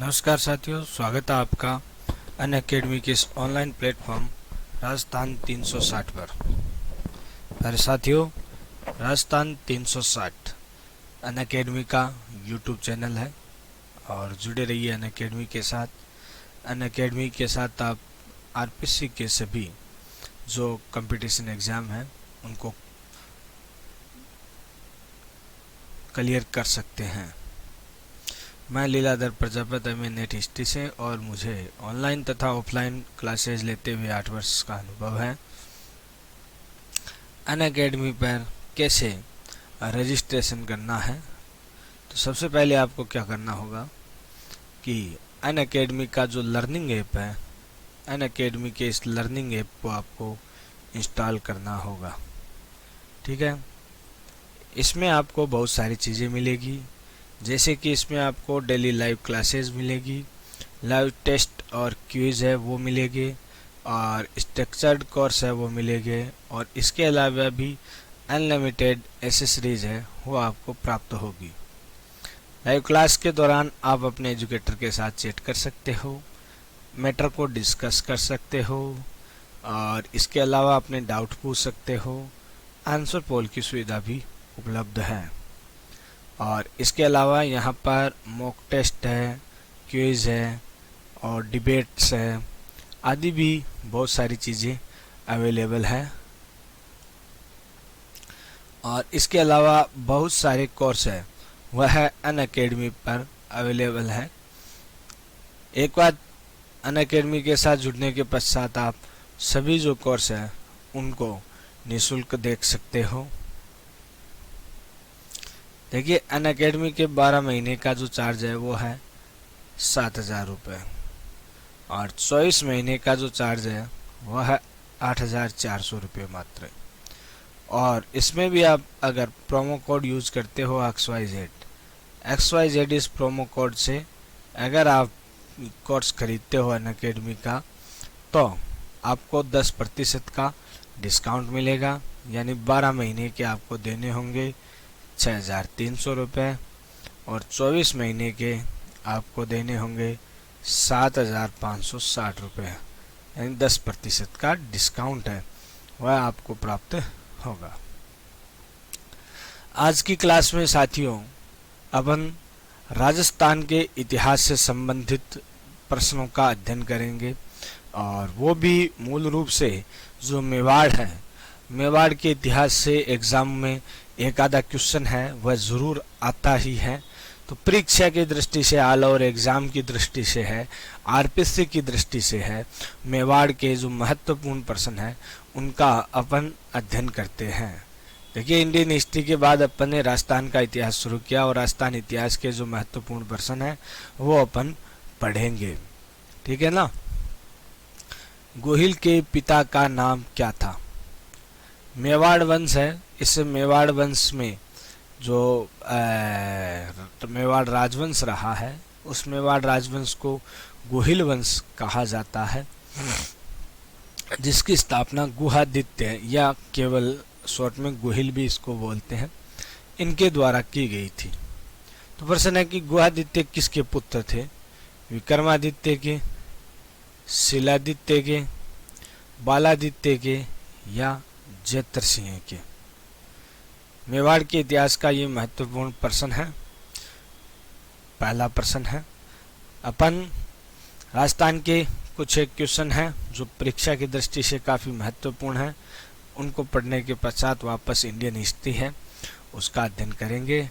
नमस्कार साथियों, स्वागत है आपका अनअकैडमी के इस ऑनलाइन प्लेटफॉर्म राजस्थान 360 पर। प्यारे साथियों, राजस्थान 360 अनअकैडमी का यूट्यूब चैनल है और जुड़े रहिए अनअकैडमी के साथ। अनअकैडमी के साथ आप आरपीसी के सभी जो कंपटीशन एग्ज़ाम हैं उनको क्लियर कर सकते हैं। मैं लीलाधर प्रजापति में नेट हिस्ट्री से और मुझे ऑनलाइन तथा ऑफलाइन क्लासेज लेते हुए 8 वर्ष का अनुभव है। अनअकैडमी पर कैसे रजिस्ट्रेशन करना है, तो सबसे पहले आपको क्या करना होगा कि अनअकैडमी का जो लर्निंग ऐप है, अनअकैडमी के इस लर्निंग ऐप को आपको इंस्टॉल करना होगा। ठीक है, इसमें आपको बहुत सारी चीज़ें मिलेगी, जैसे कि इसमें आपको डेली लाइव क्लासेस मिलेगी, लाइव टेस्ट और क्विज है वो मिलेंगे, और स्ट्रक्चर्ड कोर्स है वो मिलेंगे, और इसके अलावा भी अनलिमिटेड एसेसरीज है वो आपको प्राप्त होगी। लाइव क्लास के दौरान आप अपने एजुकेटर के साथ चैट कर सकते हो, मैटर को डिस्कस कर सकते हो, और इसके अलावा अपने डाउट पूछ सकते हो। आंसर पोल की सुविधा भी उपलब्ध है, और इसके अलावा यहाँ पर मॉक टेस्ट है, क्विज है और डिबेट्स है आदि भी बहुत सारी चीज़ें अवेलेबल है। और इसके अलावा बहुत सारे कोर्स है वह अनअकैडमी पर अवेलेबल है। एक बार अनअकैडमी के साथ जुड़ने के पश्चात आप सभी जो कोर्स है उनको निःशुल्क देख सकते हो। देखिए, अनअकैडमी के 12 महीने का जो चार्ज है वो है 7,000 रुपये, और 24 महीने का जो चार्ज है वह है 8,400 रुपये मात्र। और इसमें भी आप अगर प्रोमो कोड यूज करते हो XYZ इस प्रोमो कोड से अगर आप कोर्स खरीदते हो अनअकैडमी का, तो आपको 10% का डिस्काउंट मिलेगा, यानी 12 महीने के आपको देने होंगे 6,300 रुपये, और 24 महीने के आपको देने होंगे 7,560 रुपये, यानी 10% का डिस्काउंट है वह आपको प्राप्त होगा। आज की क्लास में साथियों अपन राजस्थान के इतिहास से संबंधित प्रश्नों का अध्ययन करेंगे, और वो भी मूल रूप से जो मेवाड़ है, मेवाड़ के इतिहास से एग्जाम में एक आधा क्वेश्चन है वह ज़रूर आता ही है। तो परीक्षा की दृष्टि से, ऑल ओवर एग्जाम की दृष्टि से है, आरपीसी की दृष्टि से है, मेवाड़ के जो महत्वपूर्ण प्रश्न है उनका अपन अध्ययन करते हैं। देखिए, इंडियन हिस्ट्री के बाद अपन ने राजस्थान का इतिहास शुरू किया, और राजस्थान इतिहास के जो महत्वपूर्ण प्रश्न है वो अपन पढ़ेंगे। ठीक है ना। गोहिल के पिता का नाम क्या था? मेवाड़ वंश है, इस मेवाड़ वंश में जो मेवाड़ राजवंश रहा है उस मेवाड़ राजवंश को गोहिल वंश कहा जाता है, जिसकी स्थापना गुहादित्य या केवल शॉर्ट में गोहिल भी इसको बोलते हैं, इनके द्वारा की गई थी। तो प्रश्न है कि गुहादित्य किसके पुत्र थे? विक्रमादित्य के, शिलादित्य के, बालादित्य के या जैत्र सिंह के? मेवाड़ के इतिहास का ये महत्वपूर्ण प्रश्न है, पहला प्रश्न है। अपन राजस्थान के कुछ एक क्वेश्चन हैं जो परीक्षा की दृष्टि से काफ़ी महत्वपूर्ण है, उनको पढ़ने के पश्चात वापस इंडियन हिस्ट्री है उसका अध्ययन करेंगे,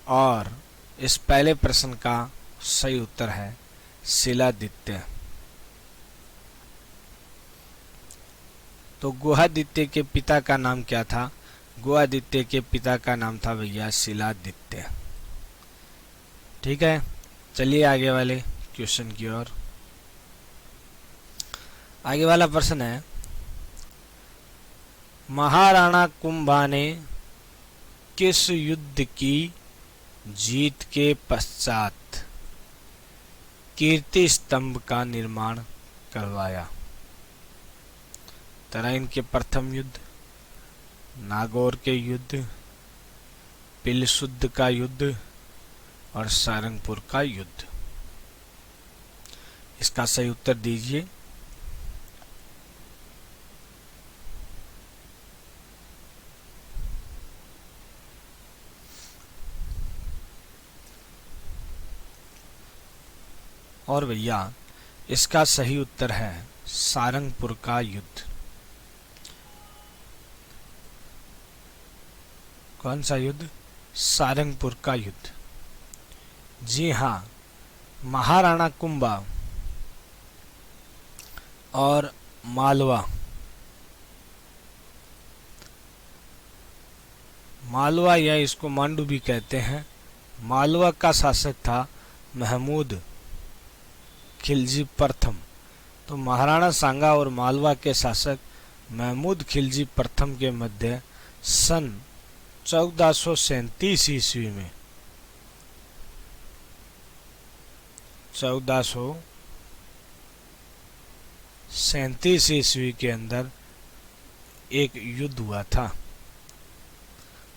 और इस पहले प्रश्न का सही उत्तर है शिलादित्य। तो गुहादित्य के पिता का नाम क्या था? गुहादित्य के पिता का नाम था भैया शिलादित्य। ठीक है, चलिए आगे वाले क्वेश्चन की ओर। आगे वाला प्रश्न है, महाराणा कुंभा ने किस युद्ध की जीत के पश्चात कीर्ति स्तंभ का निर्माण करवाया? तराइन के प्रथम युद्ध, नागौर के युद्ध, पिलसुद्ध का युद्ध और सारंगपुर का युद्ध। इसका सही उत्तर दीजिए। और भैया इसका सही उत्तर है सारंगपुर का युद्ध। कौन सा युद्ध? सारंगपुर का युद्ध। जी हाँ, महाराणा कुंभा और मालवा या इसको मांडू भी कहते हैं, मालवा का शासक था महमूद खिलजी प्रथम। तो महाराणा सांगा और मालवा के शासक महमूद खिलजी प्रथम के मध्य सन 1437 ईस्वी में 1437 ईस्वी के अंदर एक युद्ध हुआ था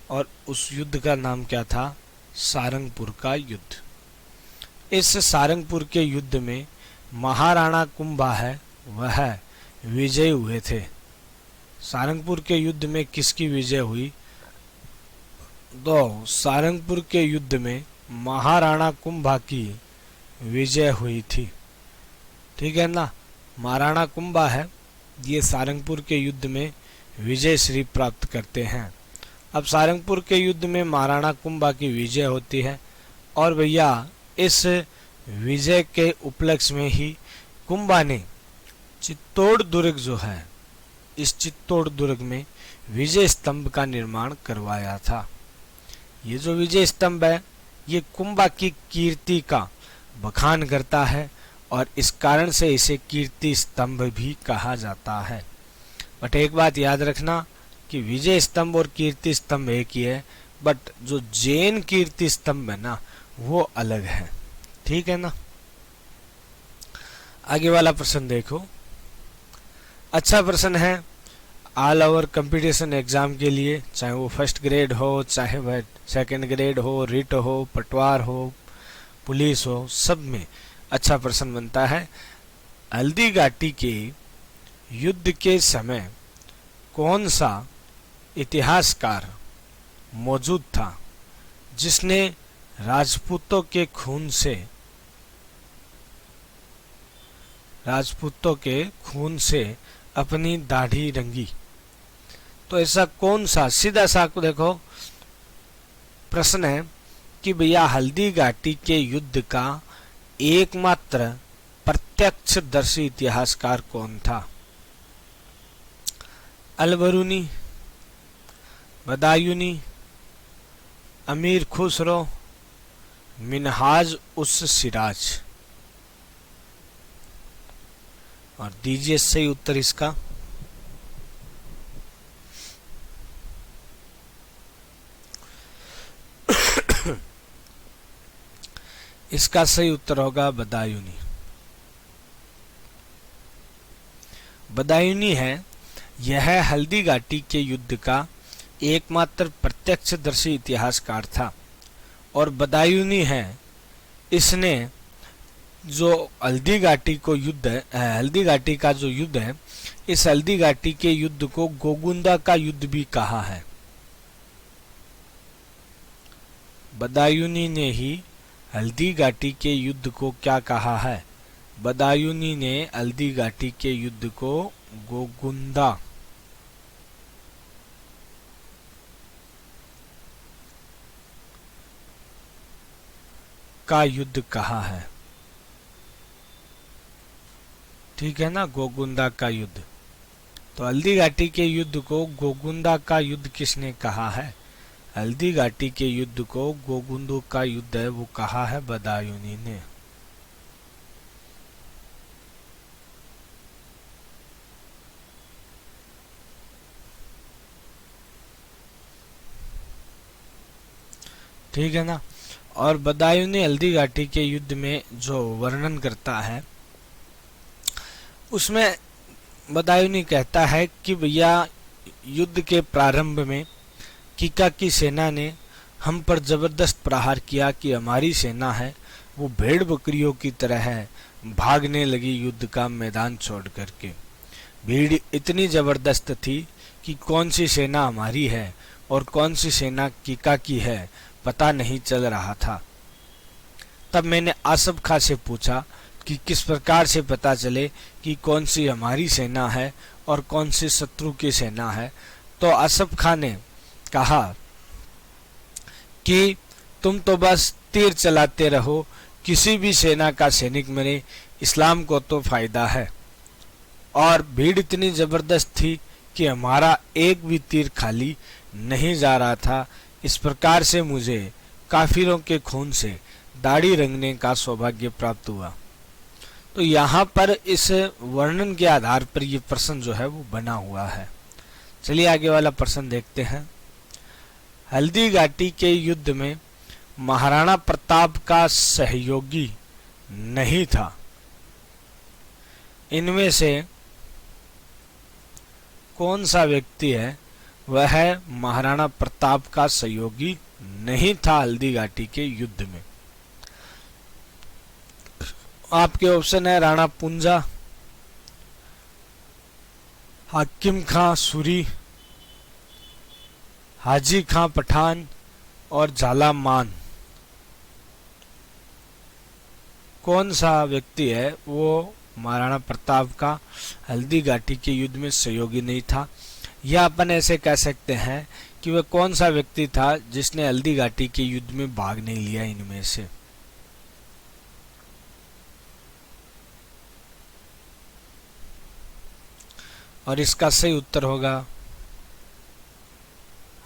और उस युद्ध का नाम क्या था? सारंगपुर का युद्ध। इस सारंगपुर के युद्ध में महाराणा कुंभा है वह विजयी हुए थे। सारंगपुर के युद्ध में किसकी विजय हुई? तो सारंगपुर के युद्ध में महाराणा कुंभा की विजय हुई थी। ठीक है ना, महाराणा कुंभा है, ये सारंगपुर के युद्ध में विजय श्री प्राप्त करते हैं। अब सारंगपुर के युद्ध में महाराणा कुंभा की विजय होती है और भैया इस विजय के उपलक्ष्य में ही कुंभा ने चित्तौड़ दुर्ग जो है, इस चित्तौड़ दुर्ग में विजय स्तंभ का निर्माण करवाया था। ये जो विजय स्तंभ है ये कुंभा की कीर्ति का बखान करता है और इस कारण से इसे कीर्ति स्तंभ भी कहा जाता है। बट एक बात याद रखना कि विजय स्तंभ और कीर्ति स्तंभ एक ही है, बट जो जैन कीर्ति स्तंभ है ना वो अलग है। ठीक है ना। आगे वाला प्रश्न देखो, अच्छा प्रश्न है। ऑल ओवर कंपटीशन एग्जाम के लिए, चाहे वो फर्स्ट ग्रेड हो, चाहे वह सेकंड ग्रेड हो, रिट हो, पटवार हो, पुलिस हो, सब में अच्छा प्रश्न बनता है। हल्दी घाटी के युद्ध के समय कौन सा इतिहासकार मौजूद था जिसने राजपूतों के खून से अपनी दाढ़ी रंगी? तो ऐसा कौन सा, सीधा सा देखो प्रश्न है कि भैया हल्दी घाटी के युद्ध का एकमात्र प्रत्यक्षदर्शी इतिहासकार कौन था? अलबरूनी, बदायूनी, अमीर खुसरो, मिनहाज उस सिराज? और दीजिए सही उत्तर इसका। इसका सही उत्तर होगा बदायूनी। बदायूनी है, यह हल्दी घाटी के युद्ध का एकमात्र प्रत्यक्षदर्शी इतिहासकार था और बदायूनी है, इसने जो हल्दी घाटी को युद्ध है, हल्दी घाटी का जो युद्ध है, इस हल्दी घाटी के युद्ध को गोगुंदा का युद्ध भी कहा है। बदायूनी ने ही हल्दी घाटी के युद्ध को क्या कहा है? बदायूनी ने हल्दी घाटी के युद्ध को गोगुंदा का युद्ध कहा है। ठीक है ना, गोगुंदा का युद्ध। तो हल्दी घाटी के युद्ध को गोगुंदा का युद्ध किसने कहा है? हल्दी घाटी के युद्ध को गोगुंदू का युद्ध है वो कहा है बदायूनी ने। ठीक है ना। और बदायूनी हल्दी घाटी के युद्ध में जो वर्णन करता है उसमें बदायूनी कहता है कि भैया युद्ध के प्रारंभ में कीका की सेना ने हम पर जबरदस्त प्रहार किया कि हमारी सेना है वो भेड़ बकरियों की तरह है, भागने लगी युद्ध का मैदान छोड़ करके। भीड़ इतनी जबरदस्त थी कि कौन सी सेना हमारी है और कौन सी सेना कीका की है पता नहीं चल रहा था। तब मैंने आसफ खां से पूछा कि किस प्रकार से पता चले कि कौन सी हमारी सेना है और कौन सी शत्रु की सेना है। तो आसफ खां ने कहा कि तुम तो बस तीर चलाते रहो, किसी भी सेना का सैनिक मरे, इस्लाम को तो फायदा है। और भीड़ इतनी जबरदस्त थी कि हमारा एक भी तीर खाली नहीं जा रहा था। इस प्रकार से मुझे काफिरों के खून से दाढ़ी रंगने का सौभाग्य प्राप्त हुआ। तो यहाँ पर इस वर्णन के आधार पर ये प्रश्न जो है वो बना हुआ है। चलिए आगे वाला प्रश्न देखते हैं। हल्दी घाटी के युद्ध में महाराणा प्रताप का सहयोगी नहीं था। इनमें से कौन सा व्यक्ति है वह महाराणा प्रताप का सहयोगी नहीं था हल्दी घाटी के युद्ध में? आपके ऑप्शन है राणा पुंजा, हाकिम खां सूरी, हाजी खां पठान और झाला मान। कौन सा व्यक्ति है वो महाराणा प्रताप का हल्दी घाटी के युद्ध में सहयोगी नहीं था? या अपन ऐसे कह सकते हैं कि वह कौन सा व्यक्ति था जिसने हल्दी घाटी के युद्ध में भाग नहीं लिया इनमें से? और इसका सही उत्तर होगा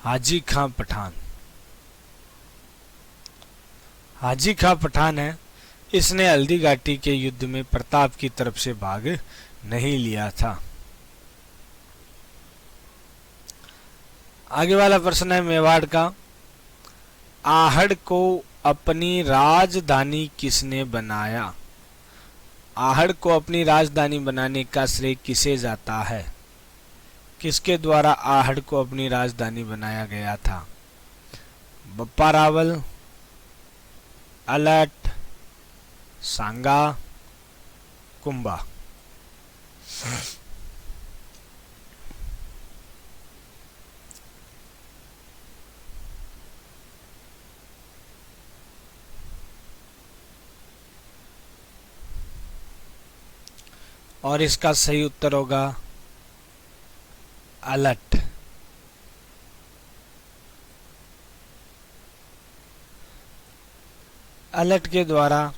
हाजी खां पठान। हाजी खां पठान है, इसने हल्दी घाटी के युद्ध में प्रताप की तरफ से भाग नहीं लिया था। आगे वाला प्रश्न है मेवाड़ का। आहड़ को अपनी राजधानी किसने बनाया? आहड़ को अपनी राजधानी बनाने का श्रेय किसे जाता है? किसके द्वारा आहड़ को अपनी राजधानी बनाया गया था? बप्पा रावल, अलट, सांगा, कुंभा। और इसका सही उत्तर होगा अलट। अलट के द्वारा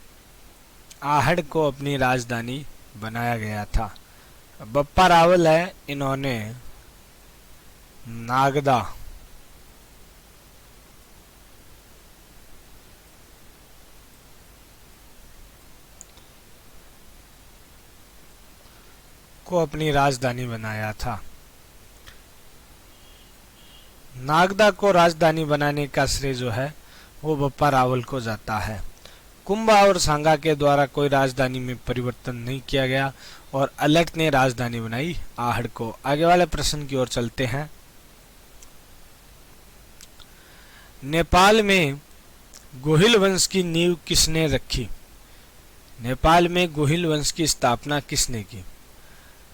आहड़ को अपनी राजधानी बनाया गया था। बप्पा रावल है, इन्होंने नागदा को अपनी राजधानी बनाया था। नागदा को राजधानी बनाने का श्रेय जो है वो बप्पा रावल को जाता है। कुंभा और सांगा के द्वारा कोई राजधानी में परिवर्तन नहीं किया गया और अलट ने राजधानी बनाई आहड़ को। आगे वाले प्रश्न की ओर चलते हैं। नेपाल में गोहिल वंश की नींव किसने रखी? नेपाल में गोहिल वंश की स्थापना किसने की?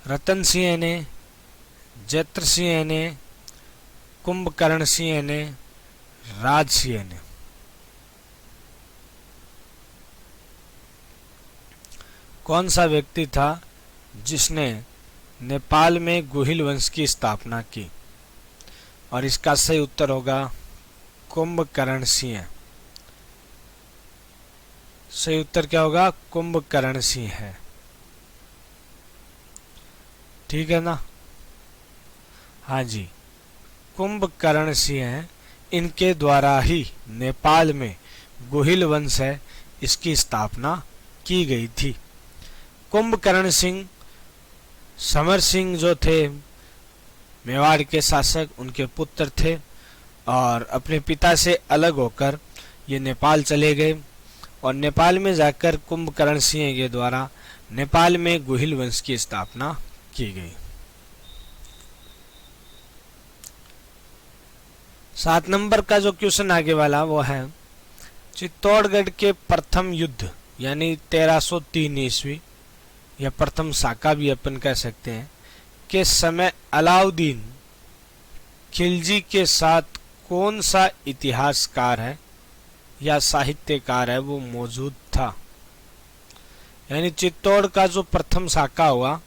रतन सिंह ने, जैत्र सिंह ने, कुंभकर्ण सिंह ने, राज सिंह ने। कौन सा व्यक्ति था जिसने नेपाल में गोहिल वंश की स्थापना की? और इसका सही उत्तर होगा कुंभकर्ण सिंह। सही उत्तर क्या होगा? कुंभकर्ण सिंह है। ठीक है ना? हाँ जी, कुंभकर्ण सिंह है, इनके द्वारा ही नेपाल में गोहिल वंश है इसकी स्थापना की गई थी। कुंभकर्ण सिंह समर सिंह जो थे मेवाड़ के शासक, उनके पुत्र थे और अपने पिता से अलग होकर ये नेपाल चले गए और नेपाल में जाकर कुंभकर्ण सिंह के द्वारा नेपाल में गोहिल वंश की स्थापना की गई। 7 नंबर का जो क्वेश्चन आगे वाला वो है चित्तौड़गढ़ के प्रथम युद्ध यानी 1303 ईस्वी या प्रथम शाका भी अपन कह सकते हैं, के समय अलाउद्दीन खिलजी के साथ कौन सा इतिहासकार है या साहित्यकार है वो मौजूद था। यानी चित्तौड़ का जो प्रथम शाका हुआ,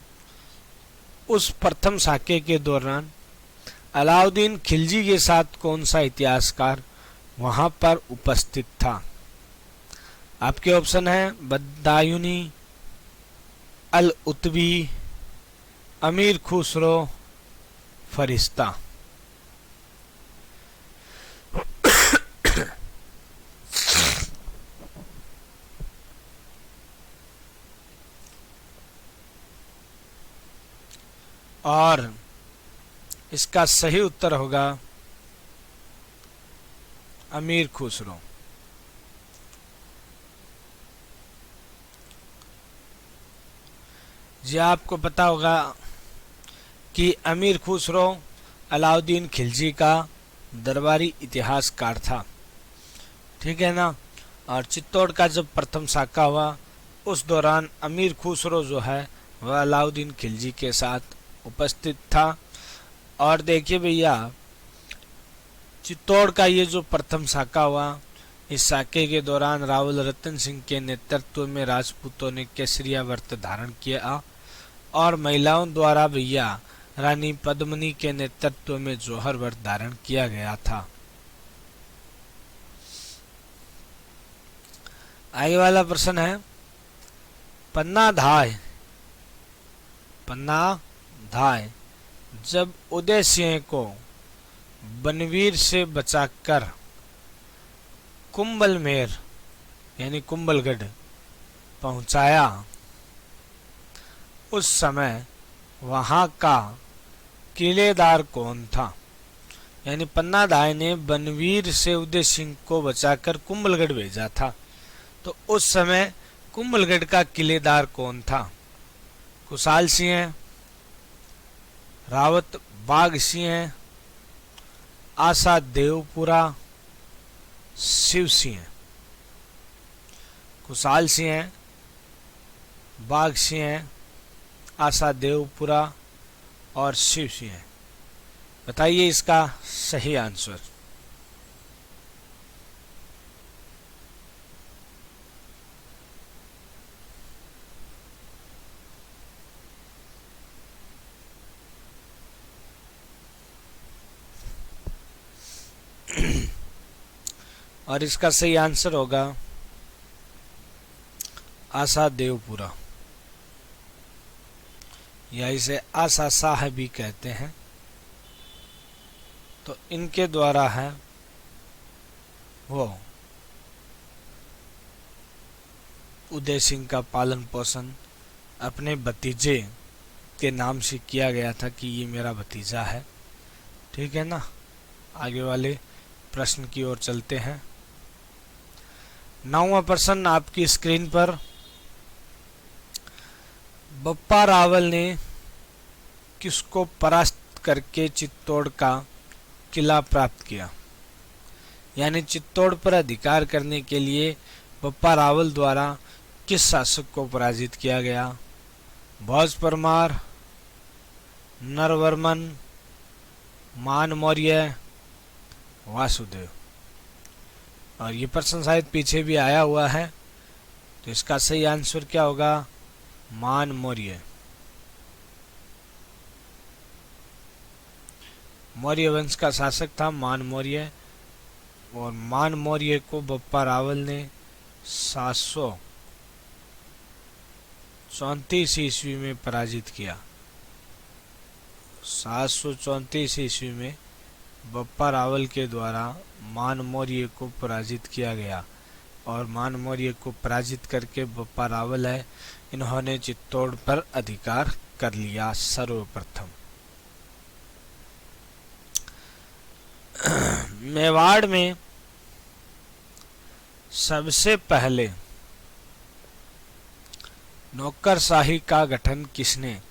उस प्रथम शाके के दौरान अलाउद्दीन खिलजी के साथ कौन सा इतिहासकार वहां पर उपस्थित था। आपके ऑप्शन है बदायूनी, अल उतबी, अमीर खुसरो, फरिश्ता। और इसका सही उत्तर होगा अमीर खुसरो। जी आपको पता होगा कि अमीर खुसरो अलाउद्दीन खिलजी का दरबारी इतिहासकार था, ठीक है ना। और चित्तौड़ का जब प्रथम शाका हुआ, उस दौरान अमीर खुसरो जो है वह अलाउद्दीन खिलजी के साथ उपस्थित था। और देखिए भैया, चित्तौड़ का ये जो प्रथम शाका हुआ, इस शाके के दौरान रावल रतन सिंह के नेतृत्व में राजपूतों ने केसरिया व्रत धारण किया और महिलाओं द्वारा भैया रानी पद्मिनी के नेतृत्व में जौहर व्रत धारण किया गया था। आगे वाला प्रश्न है, पन्ना धाय जब उदय सिंह को बनवीर से बचाकर कुंभलमेर यानी कुंभलगढ़ पहुंचाया, उस समय वहां का किलेदार कौन था। यानी पन्ना धाय ने बनवीर से उदय सिंह को बचाकर कुंभलगढ़ भेजा था, तो उस समय कुंभलगढ़ का किलेदार कौन था। कुशाल सिंह, रावत बाघ सिंह, आशा देवपुरा, शिव सिंह। कुशाल सिंह, बाघ सिंह, आशा देवपुरा और शिव सिंह। बताइए इसका सही आंसर। और इसका सही आंसर होगा आशा देवपुरा, या इसे आशा शाह भी कहते हैं। तो इनके द्वारा है वो उदय सिंह का पालन पोषण अपने भतीजे के नाम से किया गया था कि ये मेरा भतीजा है, ठीक है ना। आगे वाले प्रश्न की ओर चलते हैं। 9वां प्रश्न आपकी स्क्रीन पर, बप्पा रावल ने किसको परास्त करके चित्तौड़ का किला प्राप्त किया। यानी चित्तौड़ पर अधिकार करने के लिए बप्पा रावल द्वारा किस शासक को पराजित किया गया। भोज परमार, नरवर्मन, मान मौर्य, वासुदेव। और ये प्रश्न शायद पीछे भी आया हुआ है, तो इसका सही आंसर क्या होगा, मान मौर्य। मौर्य वंश का शासक था मान मौर्य, और मान मौर्य को बप्पा रावल ने 734 ईस्वी में पराजित किया। 734 ईस्वी में बप्पा रावल के द्वारा मान मौर्य को पराजित किया गया, और मान मौर्य को पराजित करके बप्पा रावल है, इन्होंने चित्तौड़ पर अधिकार कर लिया सर्वप्रथम। मेवाड़ में सबसे पहले नौकरशाही का गठन किसने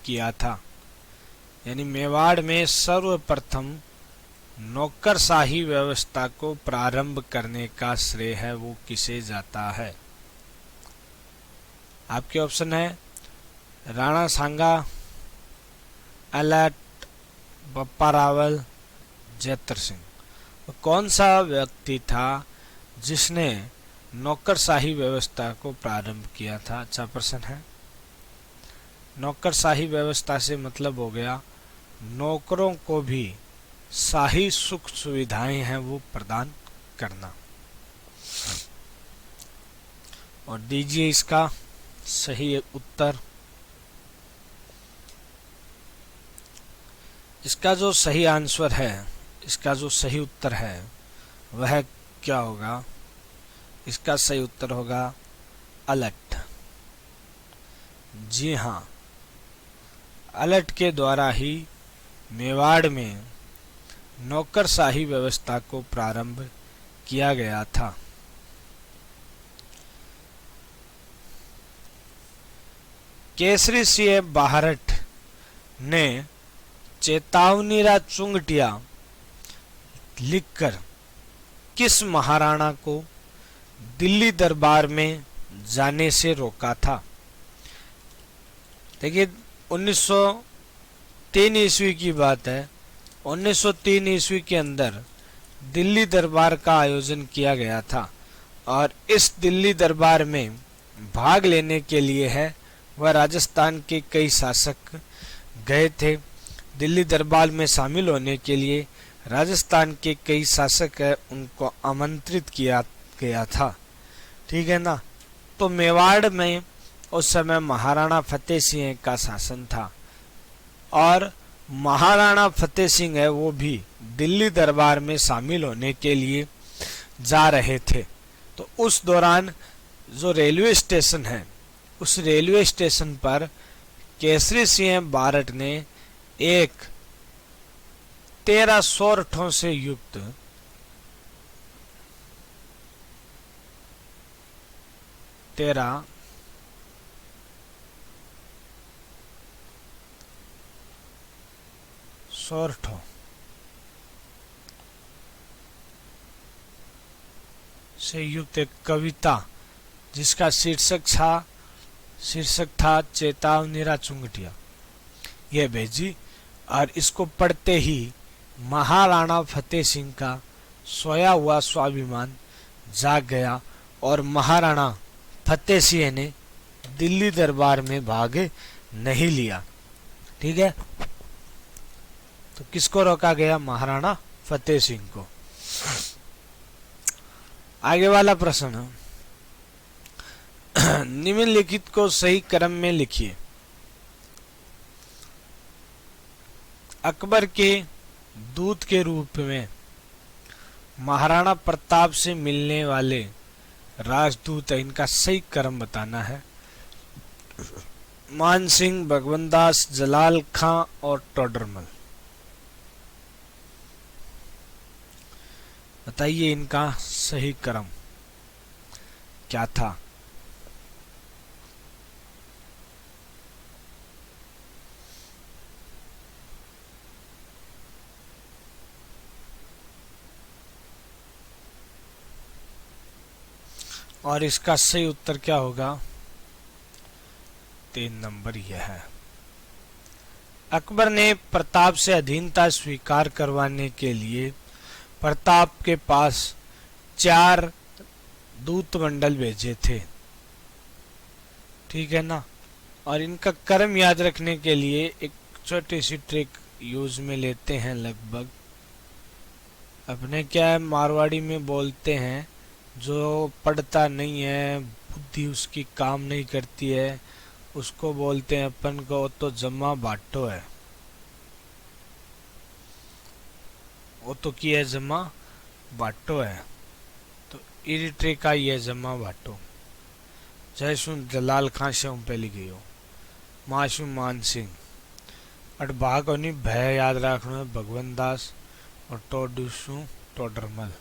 किया था। यानी मेवाड़ में सर्वप्रथम नौकरशाही व्यवस्था को प्रारंभ करने का श्रेय है वो किसे जाता है। आपके ऑप्शन है राणा सांगा, अलर्ट, बप्पा रावल, जैतर सिंह। तो कौन सा व्यक्ति था जिसने नौकरशाही व्यवस्था को प्रारंभ किया था? अच्छा प्रश्न है। नौकरशाही व्यवस्था से मतलब हो गया नौकरों को भी शाही सुख सुविधाएं हैं वो प्रदान करना। और दीजिए इसका सही उत्तर। इसका जो सही आंसर है, इसका जो सही उत्तर है वह क्या होगा? इसका सही उत्तर होगा अलर्ट। जी हाँ, अलर्ट के द्वारा ही मेवाड़ में नौकरशाही व्यवस्था को प्रारंभ किया गया था। केसरी सिंह बाहरट ने चेतावनीरा चुंगटिया लिखकर किस महाराणा को दिल्ली दरबार में जाने से रोका था? देखिए 1903 ईस्वी की बात है। 1903 ईस्वी के अंदर दिल्ली दरबार का आयोजन किया गया था और इस दिल्ली दरबार में भाग लेने के लिए है वह राजस्थान के कई शासक गए थे। दिल्ली दरबार में शामिल होने के लिए राजस्थान के कई शासक है उनको आमंत्रित किया गया था। ठीक है ना। तो मेवाड़ में उस समय महाराणा फतेह सिंह का शासन था और महाराणा फतेह सिंह है वो भी दिल्ली दरबार में शामिल होने के लिए जा रहे थे। तो उस दौरान जो रेलवे स्टेशन है उस रेलवे स्टेशन पर केसरी सिंह बारट ने एक 13 सोरठों से युक्त सोरठों से युक्त एक कविता जिसका शीर्षक था चेतावनीरा चुंगटिया, यह भेजी और इसको पढ़ते ही महाराणा फतेह सिंह का सोया हुआ स्वाभिमान जाग गया और महाराणा फतेह सिंह ने दिल्ली दरबार में भाग नहीं लिया। ठीक है। तो किसको रोका गया? महाराणा फतेह सिंह को। आगे वाला प्रश्न, निम्नलिखित को सही क्रम में लिखिए। अकबर के दूत के रूप में महाराणा प्रताप से मिलने वाले राजदूत, इनका सही क्रम बताना है। मान सिंह, भगवंदास, जलाल खां और टोडरमल। बताइए इनका सही क्रम क्या था? और इसका सही उत्तर क्या होगा? 3 नंबर यह है। अकबर ने प्रताप से अधीनता स्वीकार करवाने के लिए प्रताप के पास 4 दूत मंडल भेजे थे। ठीक है ना। और इनका क्रम याद रखने के लिए एक छोटी सी ट्रिक यूज में लेते हैं। लगभग अपने क्या है, मारवाड़ी में बोलते हैं जो पढ़ता नहीं है, बुद्धि उसकी काम नहीं करती है, उसको बोलते हैं अपन को तो जमा बाटो है। वो तो की है जमा बाटो है। तो इरिट्रे का ये जमा बाटो। जैसु जलाल खां से पहली गयो, माशु मान सिंह अट भाग और भय याद रखना है भगवंत दास और टोडुसु टोडरमल।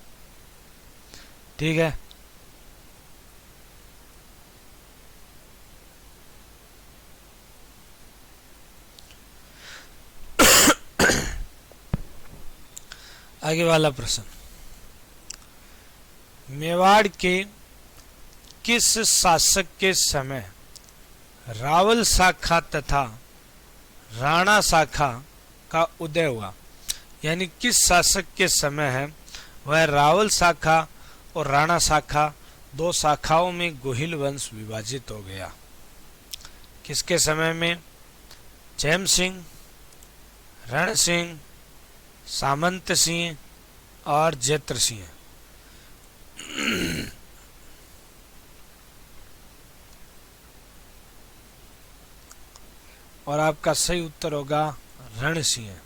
ठीक है। आगे वाला प्रश्न, मेवाड़ के किस शासक के समय रावल शाखा तथा राणा शाखा का उदय हुआ। यानी किस शासक के समय है वह रावल शाखा और राणा शाखा दो शाखाओं में गोहिल वंश विभाजित हो गया। किसके समय में? जैम सिंह, रण सिंह, सामंत सिंह और जैत्र सिंह। और आपका सही उत्तर होगा रण सिंह।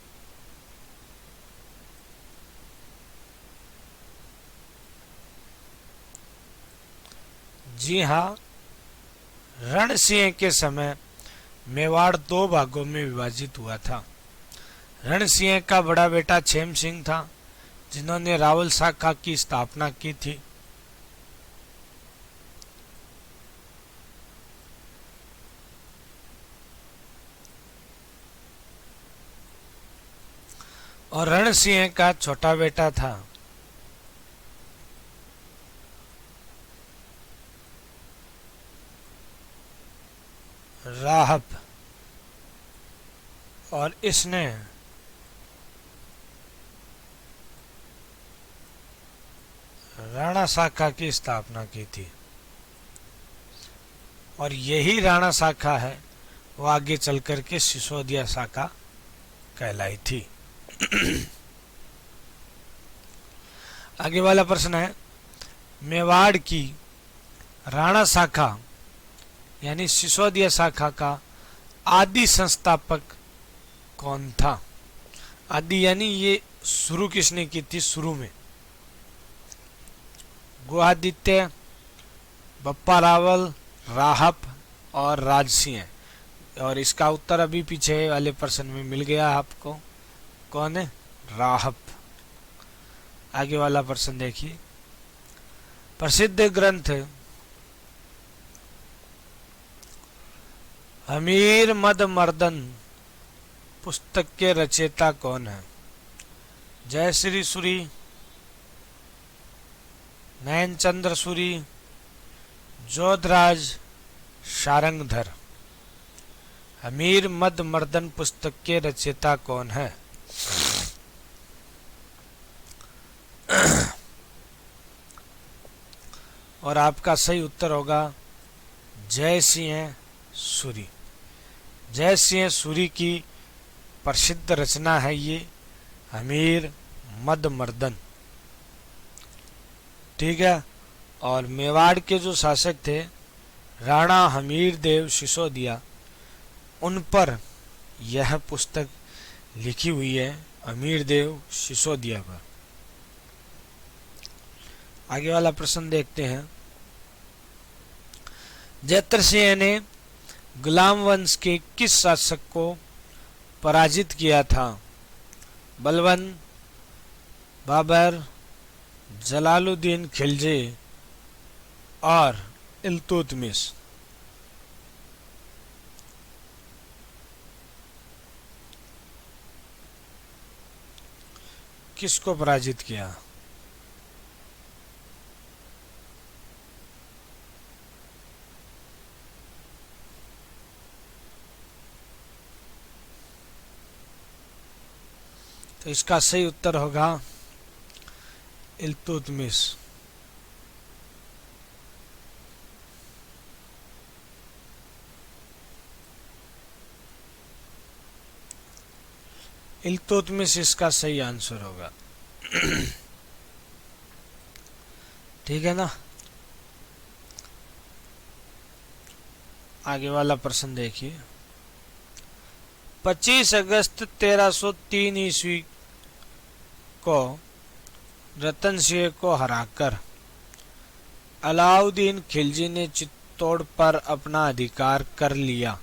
जी हाँ, रण सिंह के समय मेवाड़ दो भागों में विभाजित हुआ था। रण सिंह का बड़ा बेटा छेम सिंह था, जिन्होंने रावल शाखा की स्थापना की थी। और रण सिंह का छोटा बेटा था राहब, और इसने राणा शाखा की स्थापना की थी। और यही राणा शाखा है वो आगे चल करके सिसोदिया शाखा कहलाई थी। आगे वाला प्रश्न है, मेवाड़ की राणा शाखा यानी सिसोदिया शाखा का आदि संस्थापक कौन था? आदि यानी ये शुरू किसने की थी? शुरू में गुहादित्य, बप्पा रावल, राहब और राज सिंह। और इसका उत्तर अभी पीछे वाले प्रश्न में मिल गया आपको। कौन है? राहब। आगे वाला प्रश्न देखिए, प्रसिद्ध ग्रंथ हमीर मद मर्दन पुस्तक के रचयिता कौन है? जयश्री सूरी, नयनचंद्र सूरी, जोधराज, शारंगधर। हमीर मद मर्दन पुस्तक के रचयिता कौन है? और आपका सही उत्तर होगा जय सिंह सूरी। जय सिंह सूरी की प्रसिद्ध रचना है ये हमीर मद मर्दन। ठीक है। और मेवाड़ के जो शासक थे राणा हमीर देव सिसोदिया, उन पर यह पुस्तक लिखी हुई है, हमीर देव सिसोदिया पर। आगे वाला प्रश्न देखते हैं, जैत्र सिंह ने गुलाम वंश के किस शासक को पराजित किया था? बलबन, बाबर, जलालुद्दीन खिलजी और इल्तुतमिश। किसको पराजित किया? तो इसका सही उत्तर होगा इल्तुतमिश। इल्तुतमिश इसका सही आंसर होगा। ठीक है ना। आगे वाला प्रश्न देखिए, 25 अगस्त 1303 ईस्वी को रतन सिंह को हराकर अलाउद्दीन खिलजी ने चित्तौड़ पर अपना अधिकार कर लिया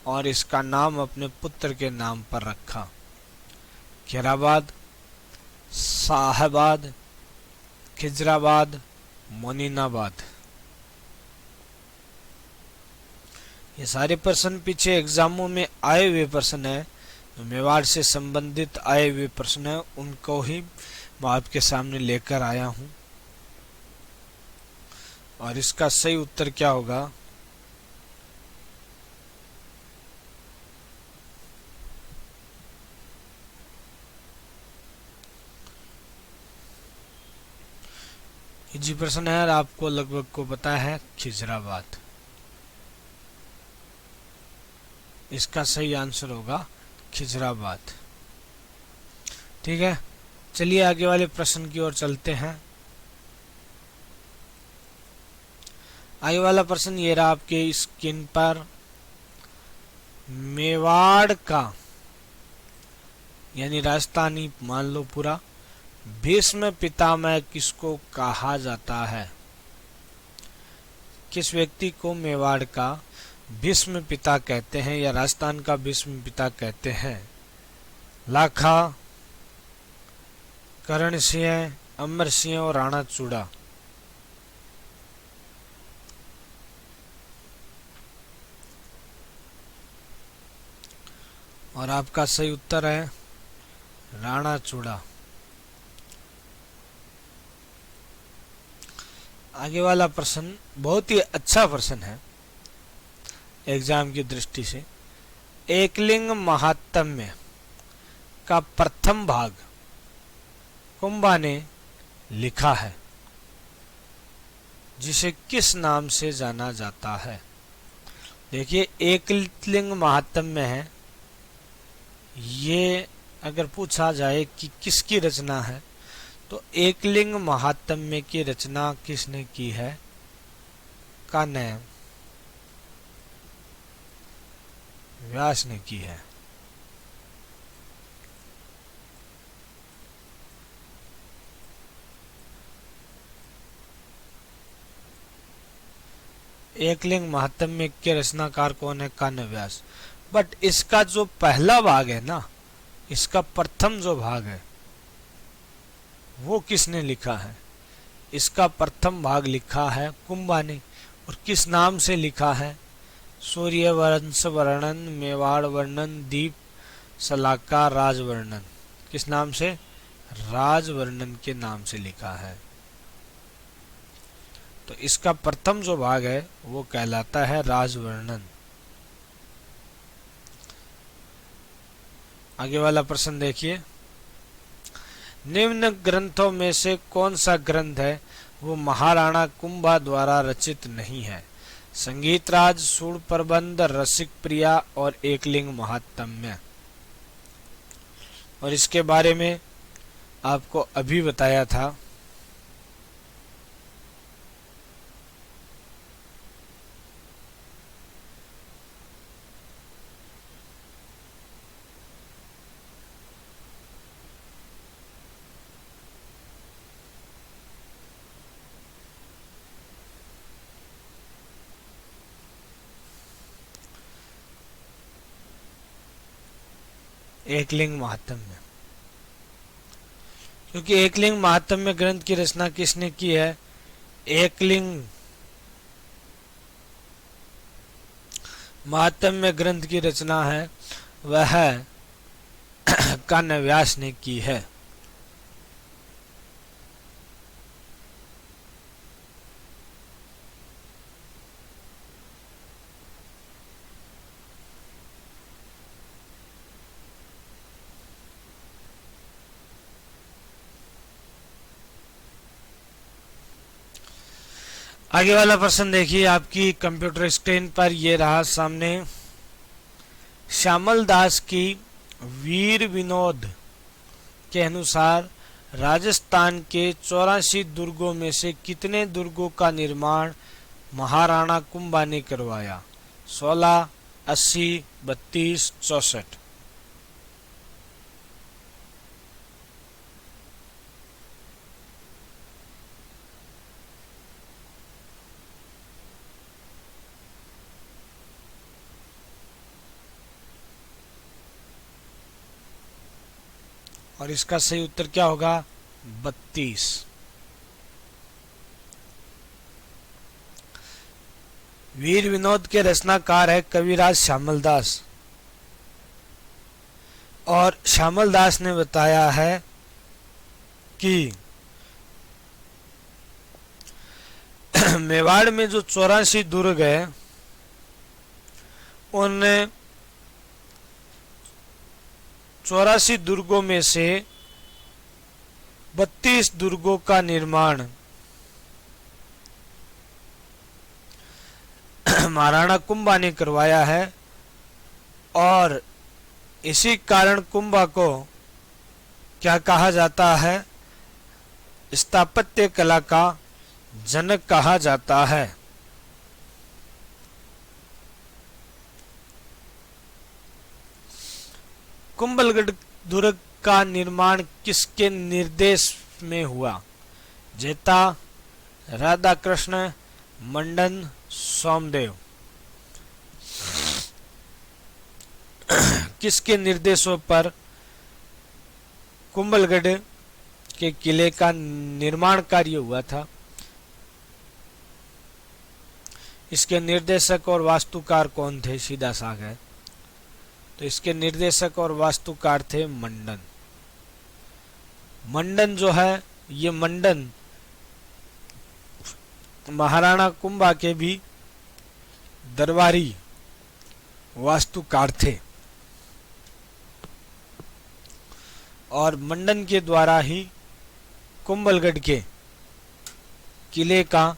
और इसका नाम अपने पुत्र के नाम पर रखा। खैराबाद, साहेबाद, खिजराबाद, मोनिनाबाद। ये सारे प्रश्न पीछे एग्जामों में आए हुए प्रश्न है, मेवाड़ से संबंधित आए हुए प्रश्न है, उनको ही मैं आपके सामने लेकर आया हूं। और इसका सही उत्तर क्या होगा? इजी प्रश्न है और आपको लगभग को पता है खिजराबाद। इसका सही आंसर होगा खिजराबाद। ठीक है, चलिए आगे वाले प्रश्न की ओर चलते हैं। आगे वाला प्रश्न ये रहा आपके स्क्रीन पर। मेवाड़ का यानी राजस्थानी मान लो पूरा, भीष्म पितामह किसको कहा जाता है? किस व्यक्ति को मेवाड़ का भीष्म पिता कहते हैं या राजस्थान का भीष्म पिता कहते हैं? लाखा, करण सिंह, अमर सिंह और राणा चूड़ा। और आपका सही उत्तर है राणा चूड़ा। आगे वाला प्रश्न बहुत ही अच्छा प्रश्न है एग्जाम की दृष्टि से। एकलिंग महात्म्य का प्रथम भाग कुंभा ने लिखा है, जिसे किस नाम से जाना जाता है? देखिए, एकलिंग महात्म्य है, ये अगर पूछा जाए कि किसकी रचना है तो एकलिंग महात्म्य की रचना किसने की है? कान्य व्यास ने की है। एकलिंग महात्म्य के रचनाकार कौन है? Kanye Vyas. बट इसका जो पहला भाग है ना, इसका प्रथम जो भाग है वो किसने लिखा है? इसका प्रथम भाग लिखा है कुंभा ने। और किस नाम से लिखा है? सूर्य वंश वर्णन, मेवाड़ वर्णन, दीप सलाका, राजवर्णन। किस नाम से? राजवर्णन के नाम से लिखा है। तो इसका प्रथम जो भाग है वो कहलाता है राजवर्णन। आगे वाला प्रश्न देखिए। निम्न ग्रंथों में से कौन सा ग्रंथ है वो महाराणा कुंभा द्वारा रचित नहीं है? संगीत राज, सूर प्रबंध, रसिक प्रिया और एकलिंग महात्म्य। और इसके बारे में आपको अभी बताया था। एकलिंग महात्म्य, क्योंकि एकलिंग महात्म्य ग्रंथ की रचना किसने की है? एकलिंग महात्म्य ग्रंथ की रचना है वह कान्य व्यास ने की है। आगे वाला प्रश्न देखिए आपकी कंप्यूटर स्क्रीन पर, ये रहा सामने। श्यामल दास की वीर विनोद के अनुसार राजस्थान के 84 दुर्गों में से कितने दुर्गों का निर्माण महाराणा कुंभा ने करवाया? 16, 80, 32, 64। और इसका सही उत्तर क्या होगा? 32। वीर विनोद के रचनाकार है कविराज श्यामल दास। और श्यामल दास ने बताया है कि मेवाड़ में जो 84 दुर्ग है उन 84 दुर्गों में से 32 दुर्गों का निर्माण महाराणा कुंभा ने करवाया है और इसी कारण कुंभा को क्या कहा जाता है? स्थापत्य कला का जनक कहा जाता है। कुंभलगढ़ दुर्ग का निर्माण किसके निर्देश में हुआ? जेता, राधा कृष्ण, मंडन, सोमदेव। किसके निर्देशों पर कुंभलगढ़ के किले का निर्माण कार्य हुआ था? इसके निर्देशक और वास्तुकार कौन थे? सीधा साग है। तो इसके निर्देशक और वास्तुकार थे मंडन। मंडन जो है, ये मंडन महाराणा कुंभा के भी दरबारी वास्तुकार थे और मंडन के द्वारा ही कुंभलगढ़ के किले का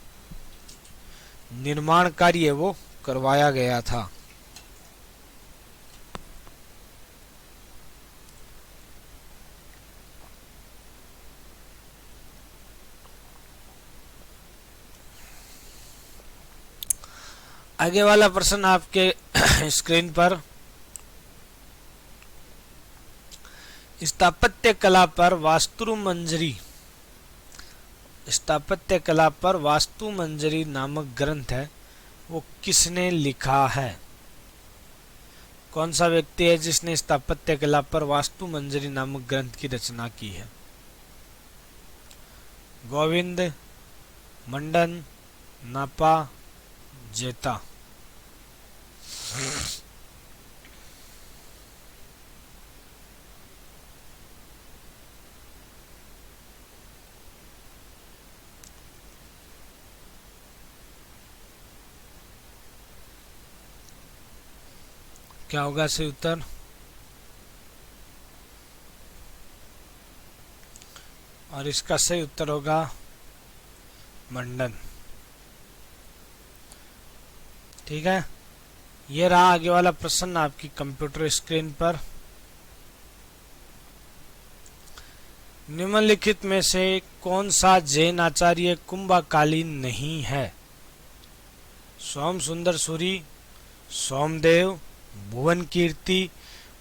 निर्माण कार्य वो करवाया गया था। आगे वाला प्रश्न आपके स्क्रीन पर, स्थापत्य कला पर वास्तु मंजरी नामक ग्रंथ है, वो किसने लिखा है? कौन सा व्यक्ति है जिसने स्थापत्य कला पर वास्तु मंजरी नामक ग्रंथ की रचना की है? गोविंद, मंडन, नापा, जेता। क्या होगा सही उत्तर? और इसका सही उत्तर होगा मंडन। ठीक है, ये रहा आगे वाला प्रश्न आपकी कंप्यूटर स्क्रीन पर। निम्नलिखित में से कौन सा जैन आचार्य कुंभकालीन नहीं है? सोम सुंदर सूरी, सोमदेव, भुवन कीर्ति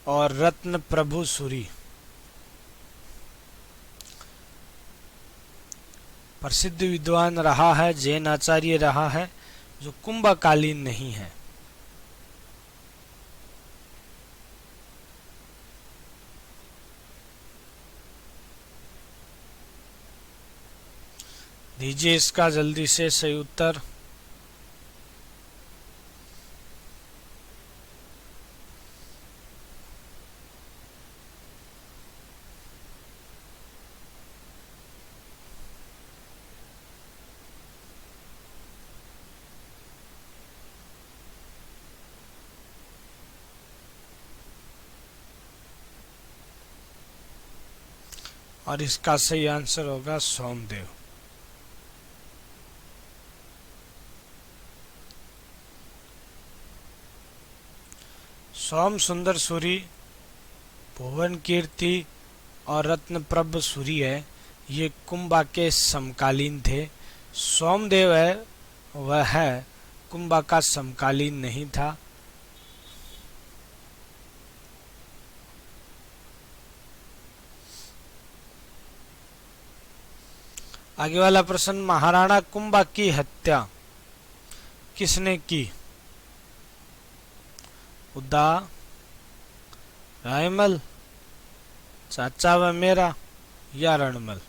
और रत्न प्रभु सूरी। प्रसिद्ध विद्वान रहा है, जैन आचार्य रहा है जो कुंभकालीन नहीं है। दीजिए इसका जल्दी से सही उत्तर। और इसका सही आंसर होगा सोमदेव। सोम सुंदर सूरी, भुवन कीर्ति और रत्नप्रभ सूरी है, ये कुंभा के समकालीन थे। सोमदेव है वह है कुंभा का समकालीन नहीं था। आगे वाला प्रश्न, महाराणा कुंभा की हत्या किसने की? उद्दा, रायमल, चाचा व मेरा या रणमल।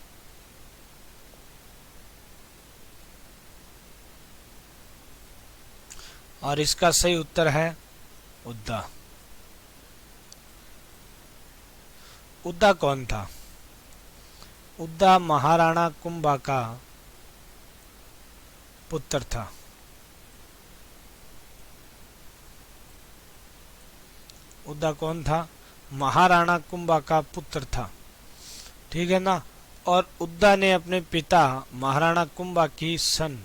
और इसका सही उत्तर है उद्दा। उद्दा कौन था? उद्दा महाराणा कुंभा का पुत्र था। उद्दा कौन था? महाराणा कुंभा का पुत्र था। ठीक है ना। और उद्दा ने अपने पिता महाराणा कुंभा की सन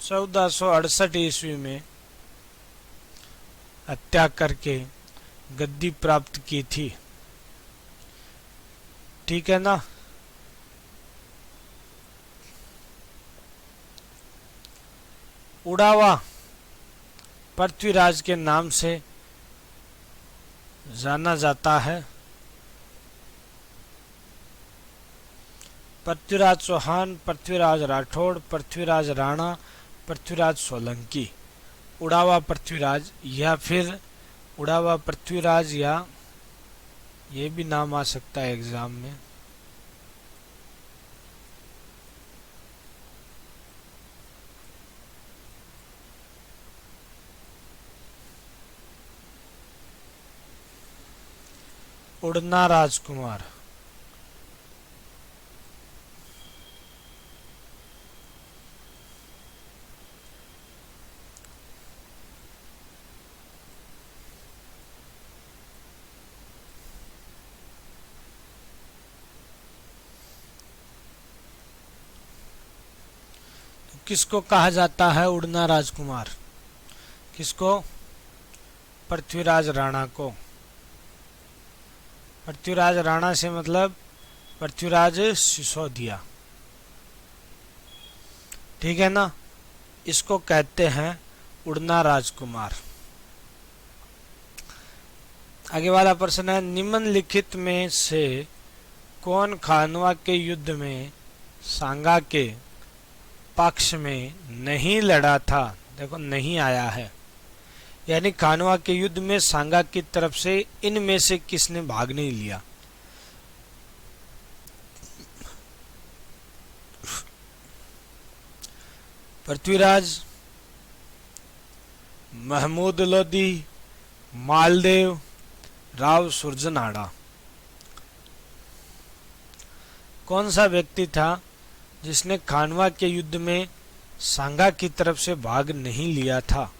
1468 ईस्वी में हत्या करके गद्दी प्राप्त की थी। ठीक है ना। उड़ावा पृथ्वीराज के नाम से जाना जाता है। पृथ्वीराज चौहान, पृथ्वीराज राठौड़, पृथ्वीराज राणा, पृथ्वीराज सोलंकी। उड़ावा पृथ्वीराज या फिर उड़ावा पृथ्वीराज, या ये भी नाम आ सकता है एग्जाम में। उड़ना राजकुमार। किसको कहा जाता है उड़ना राजकुमार? किसको? पृथ्वीराज राणा को। पृथ्वीराज राणा से मतलब पृथ्वीराज सिसोदिया। ठीक है ना। इसको कहते हैं उड़ना राजकुमार। आगे वाला प्रश्न है, निम्नलिखित में से कौन खानवा के युद्ध में सांगा के पक्ष में नहीं लड़ा था? देखो नहीं आया है, यानी खानवा के युद्ध में सांगा की तरफ से इनमें से किसने भाग नहीं लिया? पृथ्वीराज, महमूद लोधी, मालदेव, राव सुरजनाड़ा। कौन सा व्यक्ति था जिसने खानवा के युद्ध में सांगा की तरफ से भाग नहीं लिया था?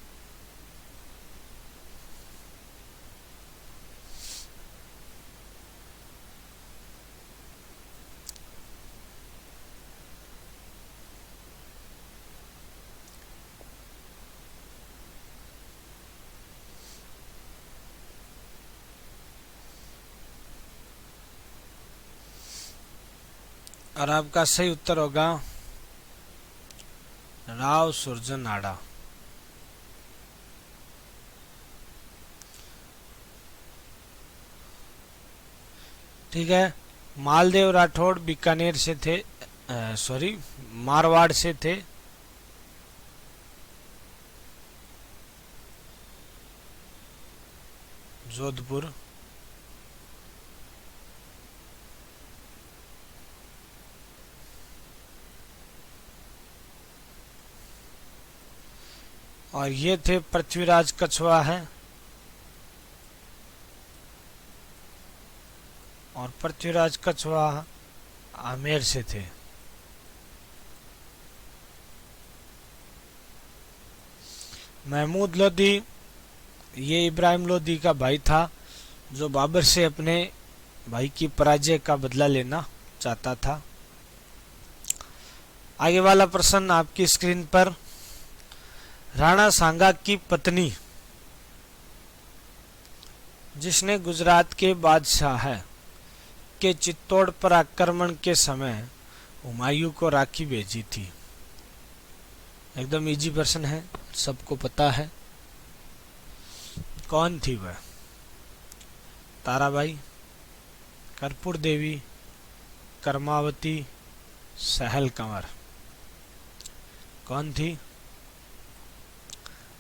और आपका सही उत्तर होगा राव सुरजनाड़ा। ठीक है। मालदेव राठौड़ बीकानेर से थे, सॉरी मारवाड़ से थे। जोधपुर। और ये थे पृथ्वीराज कछवा है, और पृथ्वीराज कछवा आमेर से थे। महमूद लोधी, ये इब्राहिम लोधी का भाई था जो बाबर से अपने भाई की पराजय का बदला लेना चाहता था। आगे वाला प्रश्न आपकी स्क्रीन पर, राणा सांगा की पत्नी जिसने गुजरात के बादशाह के चित्तौड़ पर आक्रमण के समय हुमायूं को राखी भेजी थी। एकदम इजी प्रश्न है, सबको पता है। कौन थी वह? ताराबाई, कर्पूर देवी, कर्मावती, सहल कंवर। कौन थी?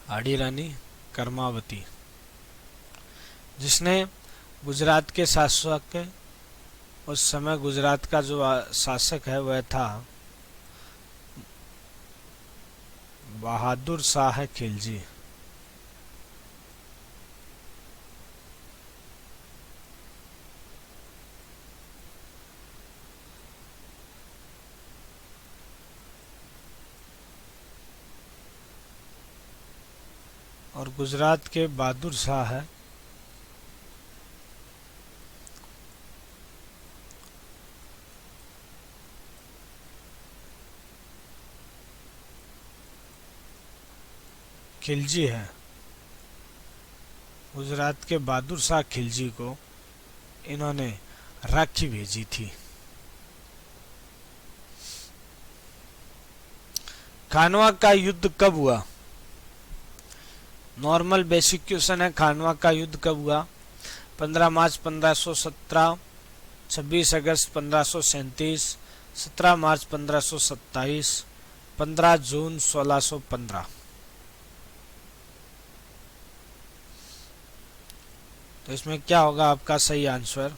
आड़ी रानी कर्मावती, जिसने गुजरात के शासक, उस समय गुजरात का जो शासक है वह था बहादुर शाह खिलजी। और गुजरात के बहादुर शाह है खिलजी है, गुजरात के बहादुर शाह खिलजी को इन्होंने राखी भेजी थी। खानवा का युद्ध कब हुआ? नॉर्मल बेसिक क्वेश्चन है। खानवा का युद्ध कब हुआ? 15 मार्च 1517, 26 अगस्त 1537, 17 मार्च 1527, 15 जून 1615। तो इसमें क्या होगा आपका सही आंसर?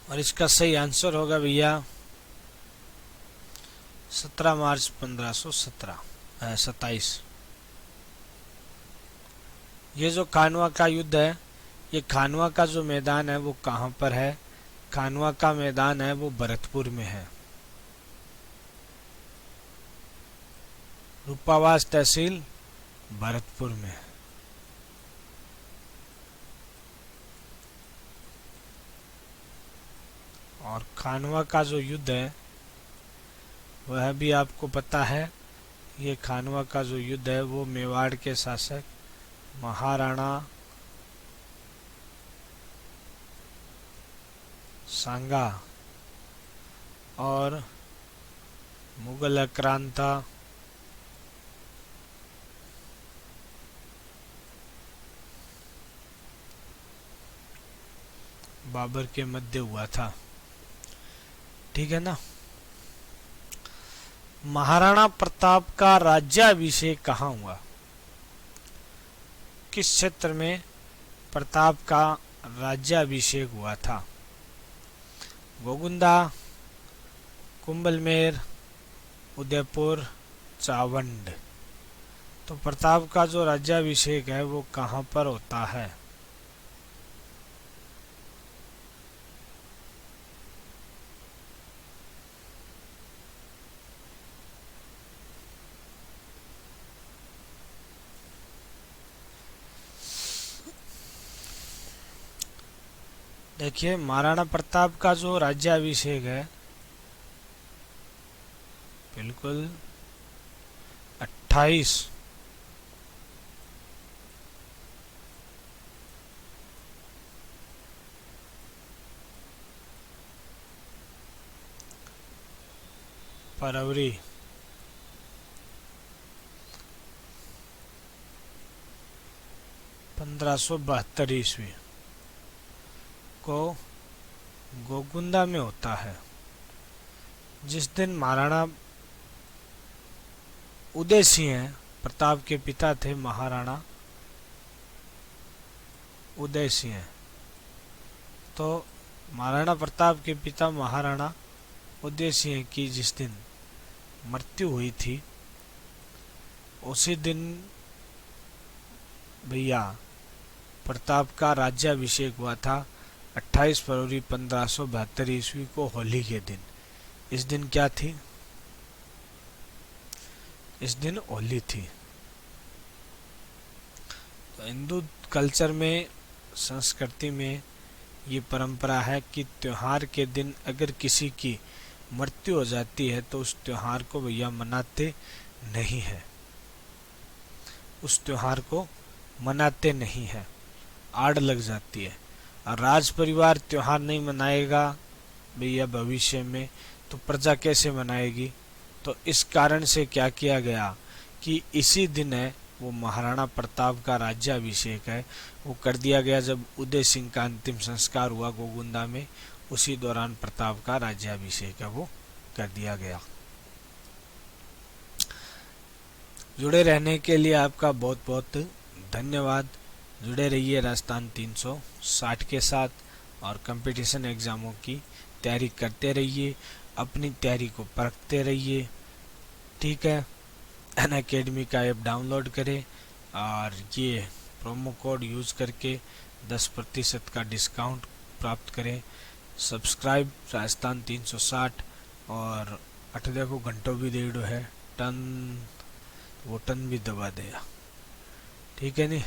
और इसका सही आंसर होगा भैया 17 मार्च 1527। ये जो खानवा का युद्ध है, ये खानवा का जो मैदान है वो कहाँ पर है? खानवा का मैदान है वो भरतपुर में है, रूपावास तहसील भरतपुर में। और खानवा का जो युद्ध है वह भी आपको पता है। ये खानवा का जो युद्ध है वो मेवाड़ के शासक महाराणा सांगा और मुगल आक्रांता बाबर के मध्य हुआ था। ठीक है ना। महाराणा प्रताप का राज्याभिषेक कहाँ हुआ? किस क्षेत्र में प्रताप का राज्याभिषेक हुआ था? गोगुंदा, कुंभलमेर, उदयपुर, चावंड। तो प्रताप का जो राज्याभिषेक है वो कहाँ पर होता है? देखिए, महाराणा प्रताप का जो राज्याभिषेक है बिल्कुल 28 फरवरी 1572 ईस्वी को गोगुंदा में होता है। जिस दिन महाराणा उदय सिंह प्रताप के पिता थे, महाराणा उदय सिंह। तो महाराणा प्रताप के पिता महाराणा उदय सिंह की जिस दिन मृत्यु हुई थी उसी दिन भैया प्रताप का राज्याभिषेक हुआ था। 28 फरवरी 1572 ईस्वी को होली के दिन। इस दिन क्या थी? इस दिन होली थी। तो हिंदू कल्चर में, संस्कृति में ये परंपरा है कि त्योहार के दिन अगर किसी की मृत्यु हो जाती है तो उस त्योहार को भैया मनाते नहीं है, उस त्योहार को मनाते नहीं है, आड़ लग जाती है। और राज परिवार त्योहार नहीं मनाएगा भैया भविष्य में, तो प्रजा कैसे मनाएगी? तो इस कारण से क्या किया गया कि इसी दिन है वो महाराणा प्रताप का राज्याभिषेक है वो कर दिया गया। जब उदय सिंह का अंतिम संस्कार हुआ गोगुंदा में, उसी दौरान प्रताप का राज्याभिषेक है वो कर दिया गया। जुड़े रहने के लिए आपका बहुत बहुत धन्यवाद। जुड़े रहिए राजस्थान 360 के साथ और कंपटीशन एग्जामों की तैयारी करते रहिए, अपनी तैयारी को परखते रहिए। ठीक है। अनअकैडमी का ऐप डाउनलोड करें और ये प्रोमो कोड यूज करके 10% का डिस्काउंट प्राप्त करें। सब्सक्राइब राजस्थान 360 और 8 देखो घंटों भी दे है, टन वो टन भी दबा दिया। ठीक है नहीं।